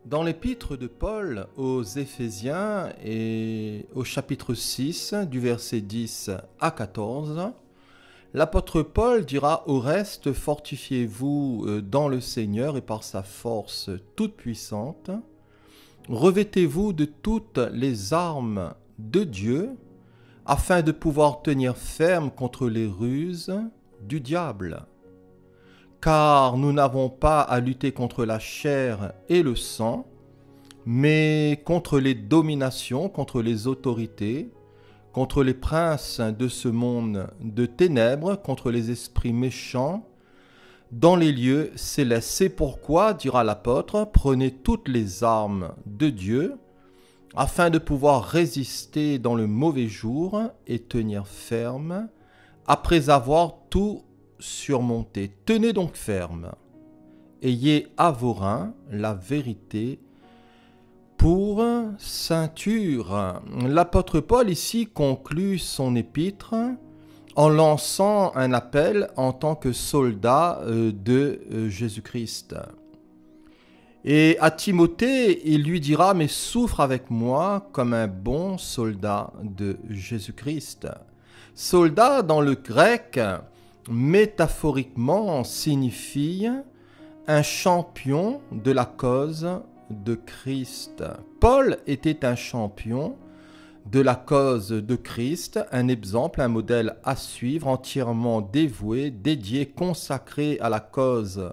Dans l'épître de Paul aux Éphésiens et au chapitre 6 du verset 10 à 14, l'apôtre Paul dira au reste, fortifiez-vous dans le Seigneur et par sa force toute puissante, revêtez-vous de toutes les armes de Dieu afin de pouvoir tenir ferme contre les ruses du diable. Car nous n'avons pas à lutter contre la chair et le sang, mais contre les dominations, contre les autorités, contre les princes de ce monde de ténèbres, contre les esprits méchants, dans les lieux célestes. C'est pourquoi, dira l'apôtre, prenez toutes les armes de Dieu, afin de pouvoir résister dans le mauvais jour et tenir ferme, après avoir tout surmonté. Tenez donc ferme. Ayez à vos reins la vérité pour ceinture. L'apôtre Paul ici conclut son épître en lançant un appel en tant que soldat de Jésus-Christ. Et à Timothée, il lui dira « Mais souffre avec moi comme un bon soldat de Jésus-Christ ». Soldat dans le grec, métaphoriquement, signifie un champion de la cause de Christ. Paul était un champion de la cause de Christ, un exemple, un modèle à suivre, entièrement dévoué, dédié, consacré à la cause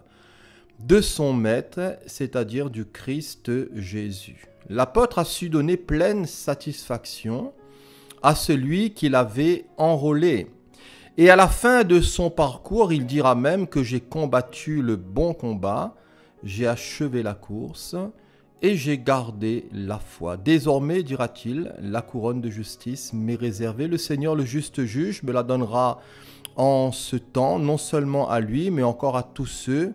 de son maître, c'est-à-dire du Christ Jésus. L'apôtre a su donner pleine satisfaction à celui qu'il avait enrôlé. Et à la fin de son parcours, il dira même que j'ai combattu le bon combat, j'ai achevé la course et j'ai gardé la foi. Désormais, dira-t-il, la couronne de justice m'est réservée. Le Seigneur, le juste juge, me la donnera en ce temps, non seulement à lui, mais encore à tous ceux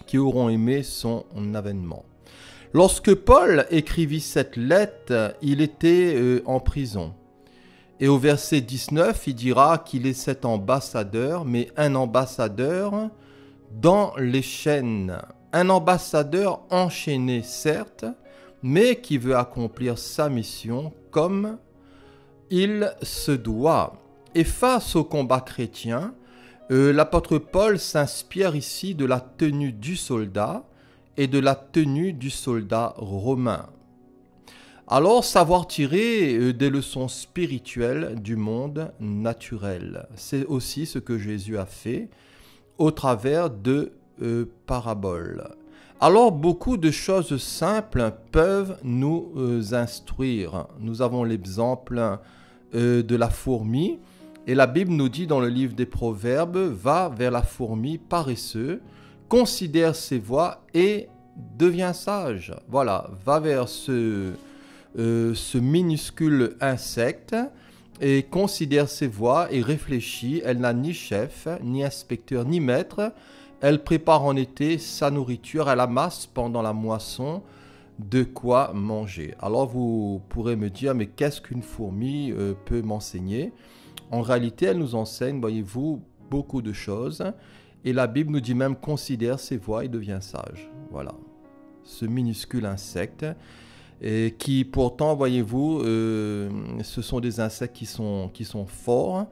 qui auront aimé son avènement. Lorsque Paul écrivit cette lettre, il était en prison. Et au verset 19, il dira qu'il est cet ambassadeur, mais un ambassadeur dans les chaînes. Un ambassadeur enchaîné, certes, mais qui veut accomplir sa mission comme il se doit. Et face au combat chrétien, l'apôtre Paul s'inspire ici de la tenue du soldat et de la tenue du soldat romain. Alors, savoir tirer des leçons spirituelles du monde naturel. C'est aussi ce que Jésus a fait au travers de paraboles. Alors, beaucoup de choses simples peuvent nous instruire. Nous avons l'exemple de la fourmi. Et la Bible nous dit dans le livre des Proverbes, va vers la fourmi paresseux, considère ses voies et devient sage. Voilà, va vers ce minuscule insecte et considère ses voies et réfléchit. Elle n'a ni chef, ni inspecteur, ni maître. Elle prépare en été sa nourriture, elle amasse pendant la moisson de quoi manger. Alors vous pourrez me dire, mais qu'est-ce qu'une fourmi peut m'enseigner ? En réalité, elle nous enseigne, voyez-vous, beaucoup de choses. Et la Bible nous dit même, considère ses voies et devient sage. Voilà, ce minuscule insecte. Et qui pourtant, voyez-vous, ce sont des insectes qui sont forts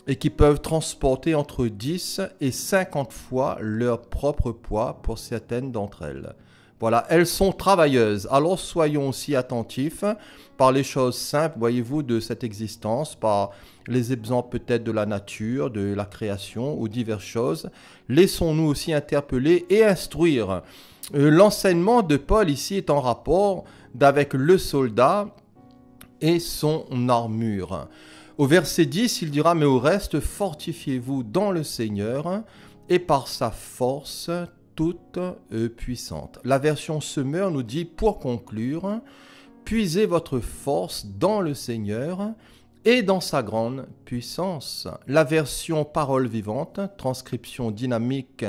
et qui peuvent transporter entre 10 et 50 fois leur propre poids pour certaines d'entre elles. Voilà, elles sont travailleuses. Alors soyons aussi attentifs par les choses simples, voyez-vous, de cette existence, par les exemples peut-être de la nature, de la création ou diverses choses. Laissons-nous aussi interpeller et instruire. L'enseignement de Paul ici est en rapport avec le soldat et son armure. Au verset 10, il dira « Mais au reste, fortifiez-vous dans le Seigneur et par sa force toute puissante. » La version Semeur nous dit « Pour conclure, puisez votre force dans le Seigneur et dans sa grande puissance. » La version Parole vivante, transcription dynamique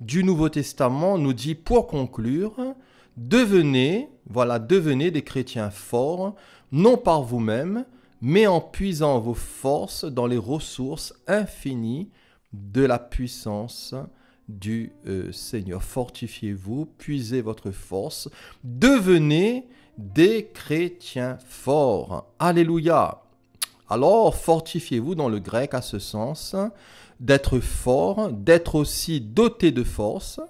du Nouveau Testament, nous dit « Pour conclure, devenez des chrétiens forts, non par vous-même, mais en puisant vos forces dans les ressources infinies de la puissance du Seigneur. Fortifiez-vous, puisez votre force, devenez des chrétiens forts. Alléluia. Alors, fortifiez-vous dans le grec à ce sens, d'être fort, d'être aussi doté de force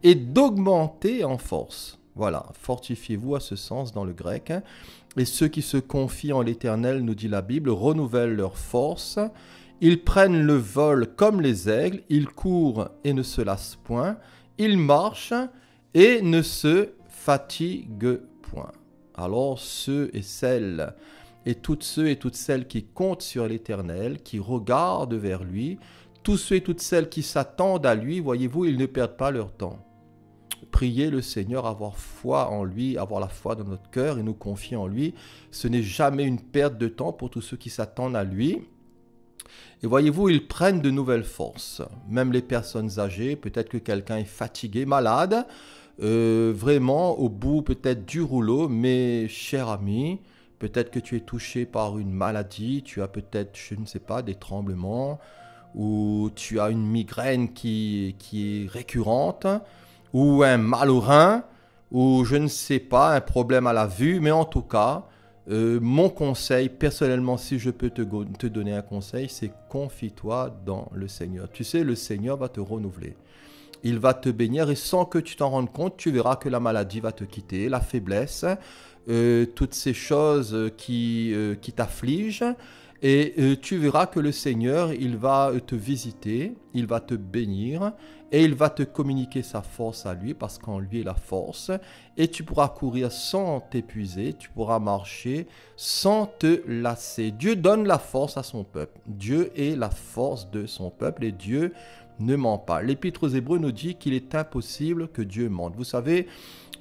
et d'augmenter en force. Voilà, fortifiez-vous à ce sens dans le grec. Et ceux qui se confient en l'Éternel, nous dit la Bible, renouvellent leur force. Ils prennent le vol comme les aigles, ils courent et ne se lassent point, ils marchent et ne se fatiguent point. Alors ceux et celles, et toutes ceux et toutes celles qui comptent sur l'Éternel, qui regardent vers lui, tous ceux et toutes celles qui s'attendent à lui, voyez-vous, ils ne perdent pas leur temps. Priez le Seigneur, avoir foi en lui, avoir la foi dans notre cœur et nous confier en lui. Ce n'est jamais une perte de temps pour tous ceux qui s'attendent à lui. Et voyez-vous, ils prennent de nouvelles forces. Même les personnes âgées, peut-être que quelqu'un est fatigué, malade, vraiment au bout peut-être du rouleau, mais cher ami, peut-être que tu es touché par une maladie, tu as peut-être, je ne sais pas, des tremblements, ou tu as une migraine qui est récurrente, ou un mal au rein, ou je ne sais pas, un problème à la vue, mais en tout cas, mon conseil, personnellement, si je peux te donner un conseil, c'est confie-toi dans le Seigneur. Tu sais, le Seigneur va te renouveler. Il va te bénir et sans que tu t'en rendes compte, tu verras que la maladie va te quitter, la faiblesse, toutes ces choses qui t'affligent. Et tu verras que le Seigneur, il va te visiter, il va te bénir et il va te communiquer sa force à lui parce qu'en lui est la force. Et tu pourras courir sans t'épuiser, tu pourras marcher sans te lasser. Dieu donne la force à son peuple. Dieu est la force de son peuple et Dieu ne ment pas. L'Épître aux Hébreux nous dit qu'il est impossible que Dieu mente. Vous savez,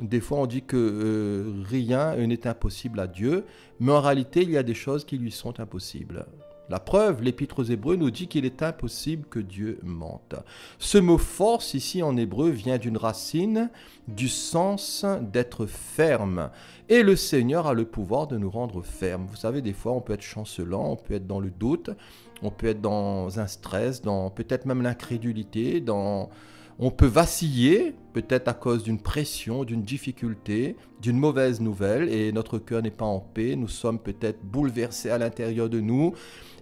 des fois on dit que rien n'est impossible à Dieu, mais en réalité il y a des choses qui lui sont impossibles. La preuve, l'Épître aux Hébreux nous dit qu'il est impossible que Dieu mente. Ce mot force ici en hébreu vient d'une racine du sens d'être ferme. Et le Seigneur a le pouvoir de nous rendre fermes. Vous savez, des fois on peut être chancelant, on peut être dans le doute, on peut être dans un stress, dans peut-être même l'incrédulité, on peut vaciller, peut-être à cause d'une pression, d'une difficulté, d'une mauvaise nouvelle, et notre cœur n'est pas en paix, nous sommes peut-être bouleversés à l'intérieur de nous,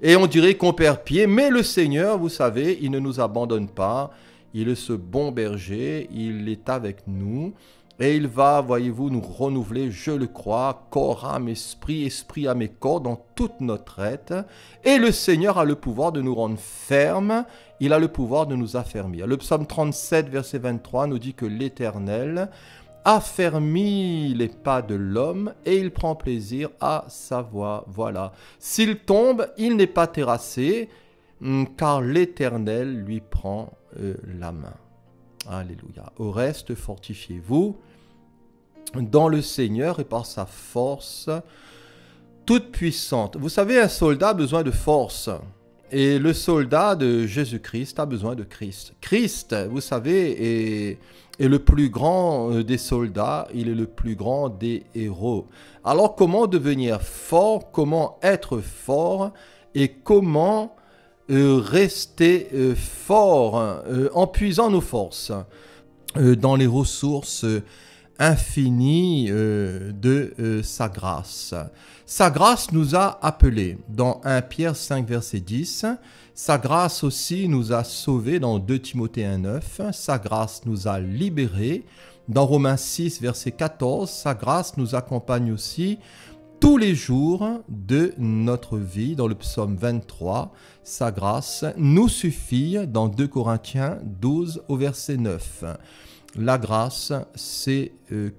et on dirait qu'on perd pied, mais le Seigneur, vous savez, il ne nous abandonne pas, il est ce bon berger, il est avec nous, et il va, voyez-vous, nous renouveler, je le crois, corps, âme, esprit, esprit, âme et corps, dans toute notre être. Et le Seigneur a le pouvoir de nous rendre fermes, il a le pouvoir de nous affermir. Le psaume 37, verset 23, nous dit que l'Éternel affermit les pas de l'homme et il prend plaisir à sa voix. Voilà. S'il tombe, il n'est pas terrassé, car l'Éternel lui prend la main. Alléluia. Au reste, fortifiez-vous dans le Seigneur et par sa force toute puissante. Vous savez, un soldat a besoin de force. Et le soldat de Jésus-Christ a besoin de Christ. Christ, vous savez, est le plus grand des soldats. Il est le plus grand des héros. Alors, comment devenir fort? Comment être fort? Et comment rester fort en puisant nos forces dans les ressources infinies de sa grâce. Sa grâce nous a appelés dans 1 Pierre 5 verset 10. Sa grâce aussi nous a sauvés dans 2 Timothée 1 9. Sa grâce nous a libérés dans Romains 6 verset 14. Sa grâce nous accompagne aussi tous les jours de notre vie, dans le psaume 23, sa grâce nous suffit dans 2 Corinthiens 12 au verset 9. La grâce, c'est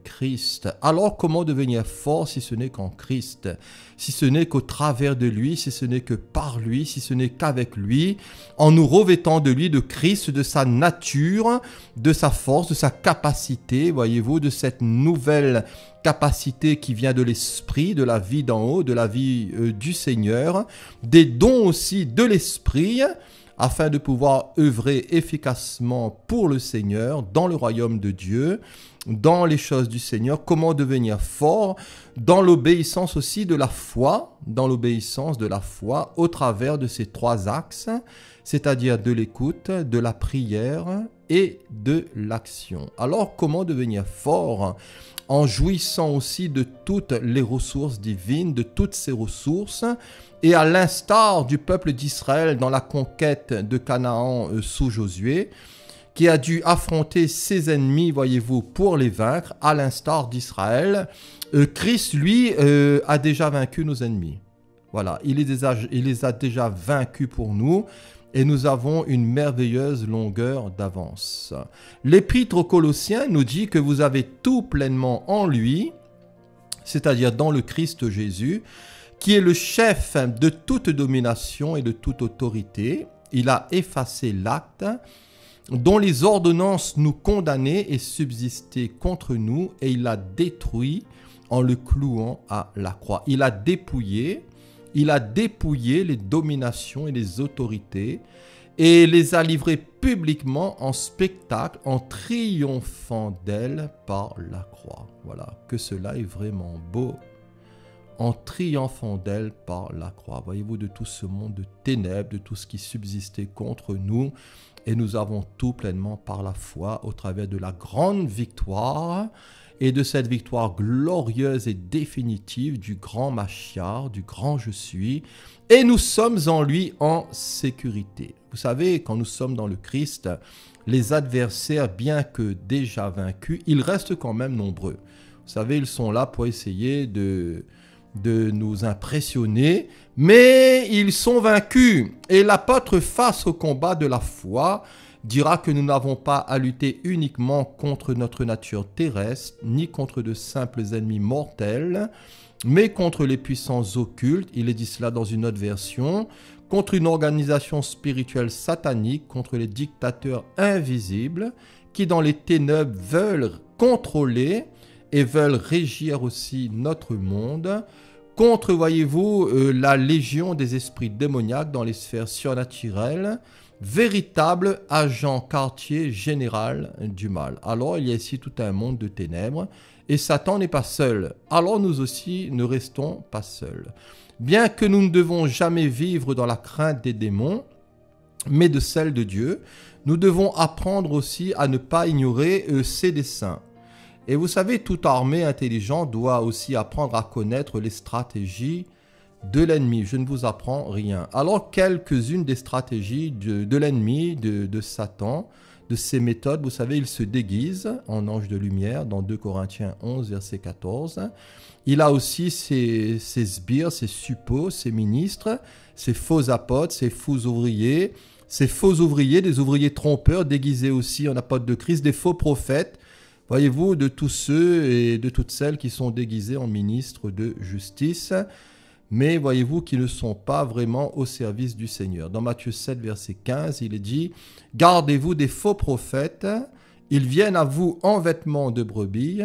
Christ. Alors, comment devenir fort si ce n'est qu'en Christ? Si ce n'est qu'au travers de lui, si ce n'est que par lui, si ce n'est qu'avec lui, en nous revêtant de lui, de Christ, de sa nature, de sa force, de sa capacité, voyez-vous, de cette nouvelle capacité qui vient de l'esprit, de la vie d'en haut, de la vie du Seigneur, des dons aussi de l'esprit, afin de pouvoir œuvrer efficacement pour le Seigneur, dans le royaume de Dieu, dans les choses du Seigneur. Comment devenir fort? Dans l'obéissance aussi de la foi, dans l'obéissance de la foi, au travers de ces 3 axes c'est-à-dire de l'écoute, de la prière et de l'action. Alors, comment devenir fort? En jouissant aussi de toutes les ressources divines, de toutes ces ressources, et à l'instar du peuple d'Israël dans la conquête de Canaan sous Josué, qui a dû affronter ses ennemis, voyez-vous, pour les vaincre, à l'instar d'Israël, Christ, lui, a déjà vaincu nos ennemis. Voilà, il les a déjà vaincus pour nous, et nous avons une merveilleuse longueur d'avance. L'Épître aux Colossiens nous dit que vous avez tout pleinement en lui, c'est-à-dire dans le Christ Jésus, qui est le chef de toute domination et de toute autorité. Il a effacé l'acte dont les ordonnances nous condamnaient et subsistaient contre nous, et il l'a détruit en le clouant à la croix. Il a dépouillé les dominations et les autorités et les a livrées publiquement en spectacle en triomphant d'elles par la croix. Voilà, que cela est vraiment beau. En triomphant d'elle par la croix. Voyez-vous, de tout ce monde de ténèbres, de tout ce qui subsistait contre nous, et nous avons tout pleinement par la foi au travers de la grande victoire et de cette victoire glorieuse et définitive du grand Machiar, du grand Je suis, et nous sommes en lui en sécurité. Vous savez, quand nous sommes dans le Christ, les adversaires, bien que déjà vaincus, ils restent quand même nombreux. Vous savez, ils sont là pour essayer de nous impressionner, mais ils sont vaincus. Et l'apôtre, face au combat de la foi, dira que nous n'avons pas à lutter uniquement contre notre nature terrestre, ni contre de simples ennemis mortels, mais contre les puissances occultes, il est dit cela dans une autre version, contre une organisation spirituelle satanique, contre les dictateurs invisibles, qui dans les ténèbres veulent contrôler et veulent régir aussi notre monde, contre, voyez-vous, la légion des esprits démoniaques dans les sphères surnaturelles, véritable agent quartier général du mal. Alors, il y a ici tout un monde de ténèbres, et Satan n'est pas seul. Alors, nous aussi, ne restons pas seuls. Bien que nous ne devons jamais vivre dans la crainte des démons, mais de celle de Dieu, nous devons apprendre aussi à ne pas ignorer ses desseins. Et vous savez, toute armée intelligente doit aussi apprendre à connaître les stratégies de l'ennemi. Je ne vous apprends rien. Alors, quelques-unes des stratégies de l'ennemi, de Satan, de ses méthodes, vous savez, il se déguise en ange de lumière dans 2 Corinthiens 11, verset 14. Il a aussi ses sbires, ses suppôts, ses ministres, ses faux apôtres, ses faux ouvriers, des ouvriers trompeurs déguisés aussi en apôtres de Christ, des faux prophètes. Voyez-vous, de tous ceux et de toutes celles qui sont déguisés en ministres de justice, mais voyez-vous qui ne sont pas vraiment au service du Seigneur. Dans Matthieu 7, verset 15, il est dit « Gardez-vous des faux prophètes, ils viennent à vous en vêtements de brebis,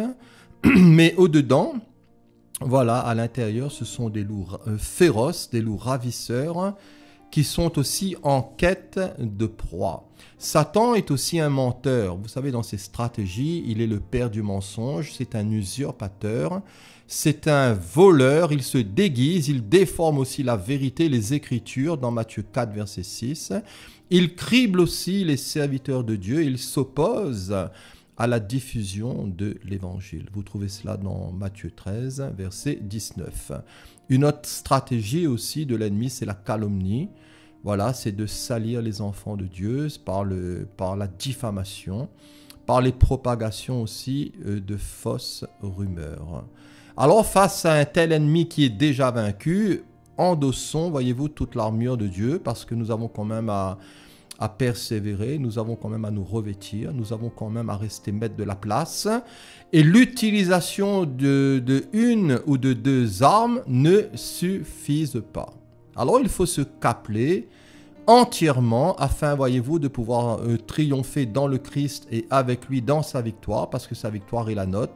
mais au-dedans, voilà, à l'intérieur, ce sont des loups féroces, des loups ravisseurs, qui sont aussi en quête de proie. » Satan est aussi un menteur. Vous savez, dans ses stratégies, il est le père du mensonge, c'est un usurpateur, c'est un voleur, il se déguise, il déforme aussi la vérité, les Écritures, dans Matthieu 4, verset 6. Il crible aussi les serviteurs de Dieu, il s'oppose à la diffusion de l'Évangile. Vous trouvez cela dans Matthieu 13, verset 19. Une autre stratégie aussi de l'ennemi, c'est la calomnie. Voilà, c'est de salir les enfants de Dieu par la diffamation, par les propagations aussi de fausses rumeurs. Alors, face à un tel ennemi qui est déjà vaincu, endossons, voyez-vous, toute l'armure de Dieu, parce que nous avons quand même à persévérer, nous avons quand même à nous revêtir, nous avons quand même à rester maître de la place. Et l'utilisation de une ou de deux armes ne suffisent pas. Alors il faut se capeler entièrement afin, voyez-vous, de pouvoir triompher dans le Christ et avec lui dans sa victoire, parce que sa victoire est la nôtre,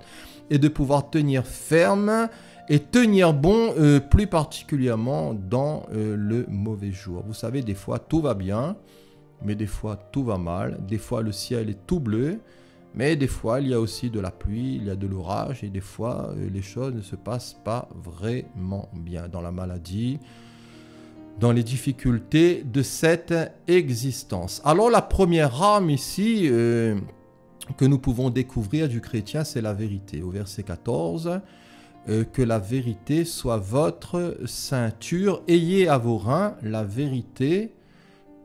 et de pouvoir tenir ferme et tenir bon, plus particulièrement dans le mauvais jour. Vous savez, des fois tout va bien, mais des fois tout va mal, des fois le ciel est tout bleu, mais des fois il y a aussi de la pluie, il y a de l'orage, et des fois les choses ne se passent pas vraiment bien. Dans la maladie, dans les difficultés de cette existence. Alors la première âme ici que nous pouvons découvrir du chrétien, c'est la vérité. Au verset 14, que la vérité soit votre ceinture. Ayez à vos reins la vérité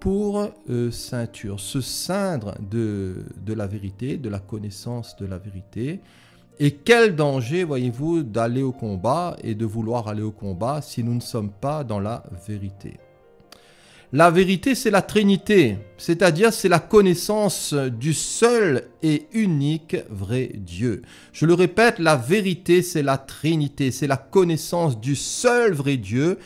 pour ceinture. Se ceindre de la vérité, de la connaissance de la vérité. Et quel danger, voyez-vous, d'aller au combat et de vouloir aller au combat si nous ne sommes pas dans la vérité. La vérité, c'est la Trinité, c'est-à-dire c'est la connaissance du seul et unique vrai Dieu. Je le répète, la vérité, c'est la Trinité, c'est la connaissance du seul vrai Dieu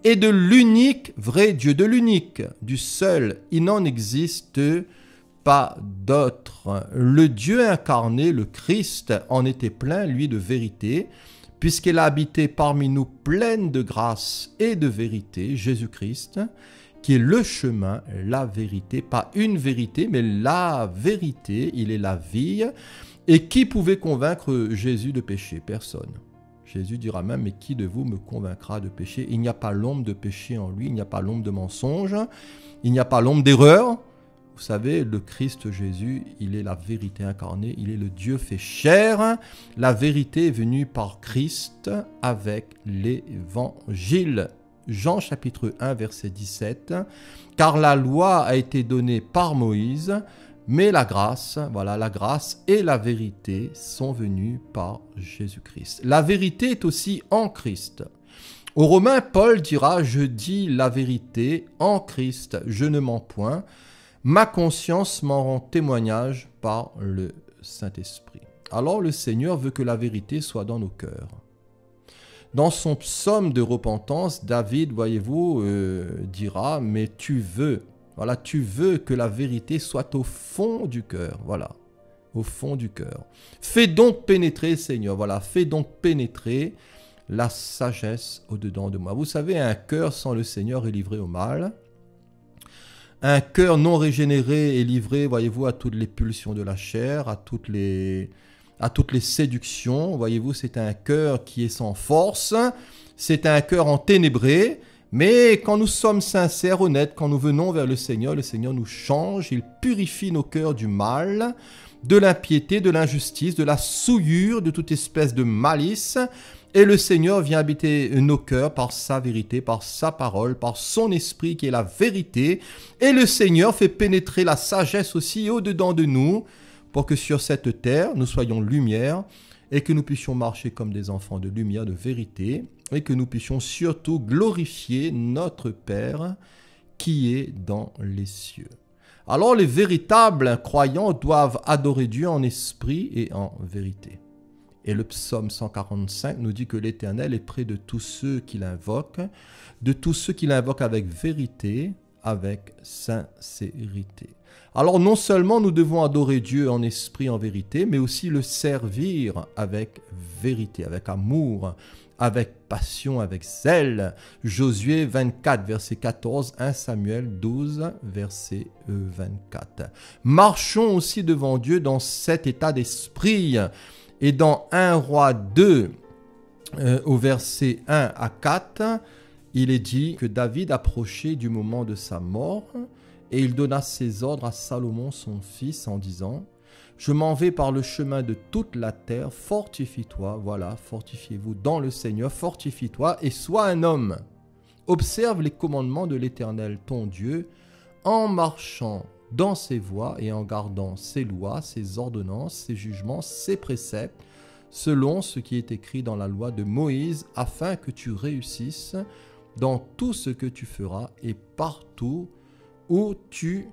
et de l'unique vrai Dieu, de l'unique, du seul. Il n'en existe pas d'autre. Le Dieu incarné, le Christ, en était plein, lui, de vérité, puisqu'il a habité parmi nous pleine de grâce et de vérité, Jésus-Christ, qui est le chemin, la vérité, pas une vérité, mais la vérité, il est la vie. Et qui pouvait convaincre Jésus de péché? Personne. Jésus dira même, mais qui de vous me convaincra de péché? Il n'y a pas l'ombre de péché en lui, il n'y a pas l'ombre de mensonge, il n'y a pas l'ombre d'erreur. Vous savez, le Christ Jésus, il est la vérité incarnée, il est le Dieu fait chair. La vérité est venue par Christ avec l'Évangile. Jean chapitre 1 verset 17, car la loi a été donnée par Moïse, mais la grâce, voilà, la grâce et la vérité sont venues par Jésus-Christ. La vérité est aussi en Christ. Aux Romains, Paul dira, je dis la vérité en Christ, je ne mens point, ma conscience m'en rend témoignage par le Saint-Esprit. Alors le Seigneur veut que la vérité soit dans nos cœurs. Dans son psaume de repentance, David, voyez-vous, dira, mais tu veux que la vérité soit au fond du cœur, voilà, au fond du cœur. Fais donc pénétrer, Seigneur, voilà, fais donc pénétrer la sagesse au-dedans de moi. Vous savez, un cœur sans le Seigneur est livré au mal. Un cœur non régénéré est livré, voyez-vous, à toutes les pulsions de la chair, à toutes les séductions. Voyez-vous, c'est un cœur qui est sans force, c'est un cœur enténébré, mais quand nous sommes sincères, honnêtes, quand nous venons vers le Seigneur nous change, il purifie nos cœurs du mal, de l'impiété, de l'injustice, de la souillure, de toute espèce de malice, et le Seigneur vient habiter nos cœurs par sa vérité, par sa parole, par son esprit qui est la vérité, et le Seigneur fait pénétrer la sagesse aussi au-dedans de nous, pour que sur cette terre, nous soyons lumière et que nous puissions marcher comme des enfants de lumière, de vérité, et que nous puissions surtout glorifier notre Père qui est dans les cieux. Alors les véritables croyants doivent adorer Dieu en esprit et en vérité. Et le psaume 145 nous dit que l'Éternel est près de tous ceux qui l'invoquent, avec vérité, avec sincérité. Alors non seulement nous devons adorer Dieu en esprit, en vérité, mais aussi le servir avec vérité, avec amour, avec passion, avec zèle. Josué 24, verset 14, 1 Samuel 12, verset 24. Marchons aussi devant Dieu dans cet état d'esprit. Et dans 1 Roi 2, au verset 1 à 4, il est dit que David approchait du moment de sa mort et il donna ses ordres à Salomon son fils en disant « Je m'en vais par le chemin de toute la terre, fortifie-toi, voilà, fortifiez-vous dans le Seigneur, fortifie-toi et sois un homme. Observe les commandements de l'Éternel ton Dieu en marchant dans ses voies et en gardant ses lois, ses ordonnances, ses jugements, ses préceptes, selon ce qui est écrit dans la loi de Moïse, afin que tu réussisses dans tout ce que tu feras et partout où tu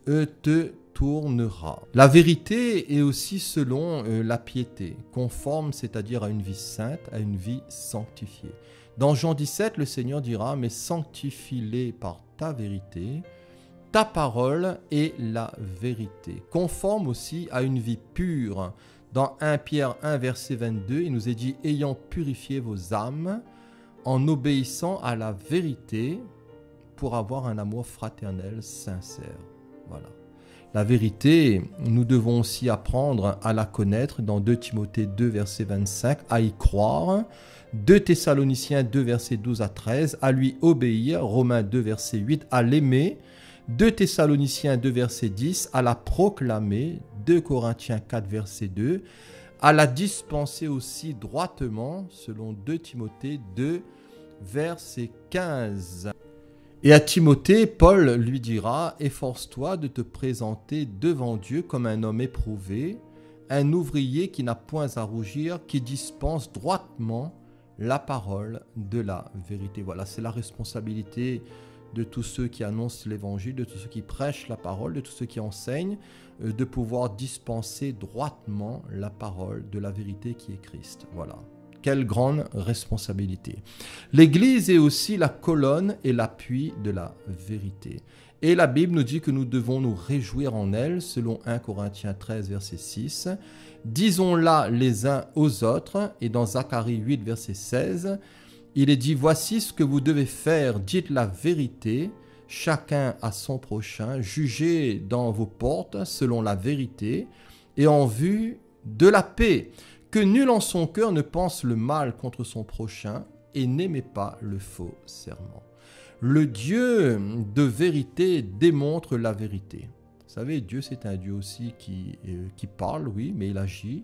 te tourneras. La vérité est aussi selon la piété, conforme, c'est-à-dire à une vie sainte, à une vie sanctifiée. Dans Jean 17, le Seigneur dira « Mais sanctifie-les par ta vérité, ta parole est la vérité. » Conforme aussi à une vie pure. Dans 1 Pierre 1, verset 22, il nous est dit « Ayant purifié vos âmes en obéissant à la vérité pour avoir un amour fraternel sincère. » Voilà. La vérité, nous devons aussi apprendre à la connaître dans 2 Timothée 2, verset 25, à y croire. 2 Thessaloniciens 2, verset 12 à 13, à lui obéir. Romains 2, verset 8, à l'aimer. 2 Thessaloniciens 2, verset 10, à la proclamer. 2 Corinthiens 4, verset 2, à la dispenser aussi droitement, selon 2 Timothée 2, verset 15. Et à Timothée, Paul lui dira « Efforce-toi de te présenter devant Dieu comme un homme éprouvé, un ouvrier qui n'a point à rougir, qui dispense droitement la parole de la vérité. » Voilà, c'est la responsabilité de tous ceux qui annoncent l'évangile, de tous ceux qui prêchent la parole, de tous ceux qui enseignent, de pouvoir dispenser droitement la parole de la vérité qui est Christ. Voilà. Quelle grande responsabilité. L'Église est aussi la colonne et l'appui de la vérité. Et la Bible nous dit que nous devons nous réjouir en elle, selon 1 Corinthiens 13, verset 6. Disons-la les uns aux autres, et dans Zacharie 8, verset 16, il est dit « Voici ce que vous devez faire, dites la vérité, chacun à son prochain, jugez dans vos portes selon la vérité, et en vue de la paix. Que nul en son cœur ne pense le mal contre son prochain et n'aimez pas le faux serment. » Le Dieu de vérité démontre la vérité. Vous savez, Dieu c'est un Dieu aussi qui parle, oui, mais il agit.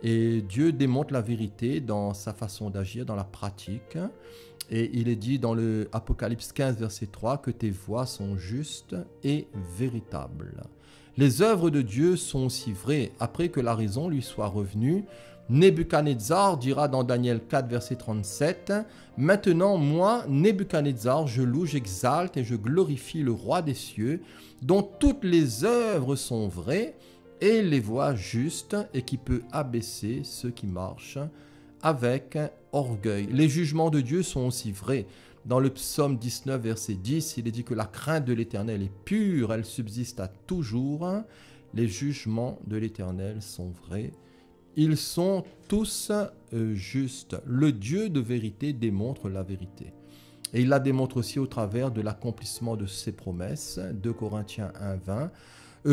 Et Dieu démontre la vérité dans sa façon d'agir, dans la pratique. Et il est dit dans le Apocalypse 15, verset 3, que tes voies sont justes et véritables. Les œuvres de Dieu sont aussi vraies. Après que la raison lui soit revenue, Nebuchadnezzar dira dans Daniel 4, verset 37, « Maintenant, moi, Nebuchadnezzar, je loue, j'exalte et je glorifie le roi des cieux, dont toutes les œuvres sont vraies et les voies justes, et qui peut abaisser ceux qui marchent avec orgueil. » Les jugements de Dieu sont aussi vrais. Dans le psaume 19, verset 10, il est dit que la crainte de l'Éternel est pure, elle subsiste à toujours. Les jugements de l'Éternel sont vrais. Ils sont tous justes. Le Dieu de vérité démontre la vérité. Et il la démontre aussi au travers de l'accomplissement de ses promesses, 2 Corinthiens 1, 20,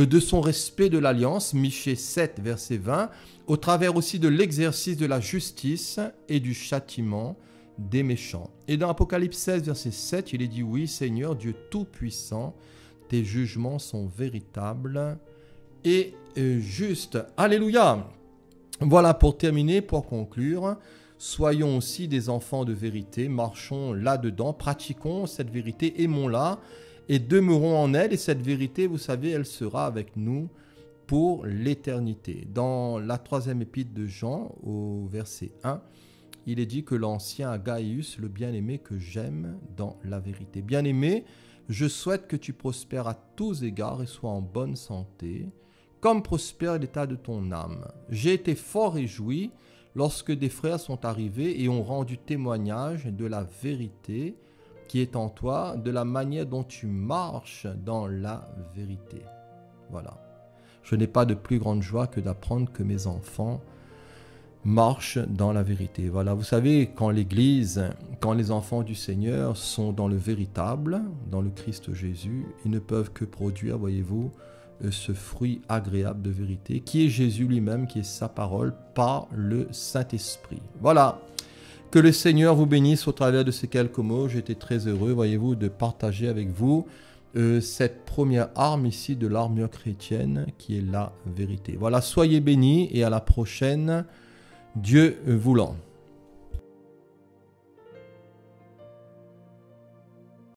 de son respect de l'alliance, Michée 7, verset 20, au travers aussi de l'exercice de la justice et du châtiment des méchants. Et dans Apocalypse 16, verset 7, il est dit « Oui, Seigneur, Dieu Tout-Puissant, tes jugements sont véritables et justes. » Alléluia! Voilà, pour terminer, pour conclure, soyons aussi des enfants de vérité, marchons là-dedans, pratiquons cette vérité, aimons-la et demeurons en elle. Et cette vérité, vous savez, elle sera avec nous pour l'éternité. Dans la 3e épître de Jean, au verset 1, il est dit que l'ancien Gaius, le bien-aimé que j'aime dans la vérité. Bien-aimé, je souhaite que tu prospères à tous égards et sois en bonne santé, comme prospère l'état de ton âme. J'ai été fort réjoui lorsque des frères sont arrivés et ont rendu témoignage de la vérité qui est en toi, de la manière dont tu marches dans la vérité. Voilà. Je n'ai pas de plus grande joie que d'apprendre que mes enfants marchent dans la vérité. Voilà, vous savez, quand l'Église, quand les enfants du Seigneur sont dans le véritable, dans le Christ Jésus, ils ne peuvent que produire, voyez-vous, ce fruit agréable de vérité, qui est Jésus lui-même, qui est sa parole, par le Saint-Esprit. Voilà, que le Seigneur vous bénisse au travers de ces quelques mots. J'étais très heureux, voyez-vous, de partager avec vous cette première arme ici de l'armure chrétienne, qui est la vérité. Voilà, soyez bénis et à la prochaine, Dieu voulant.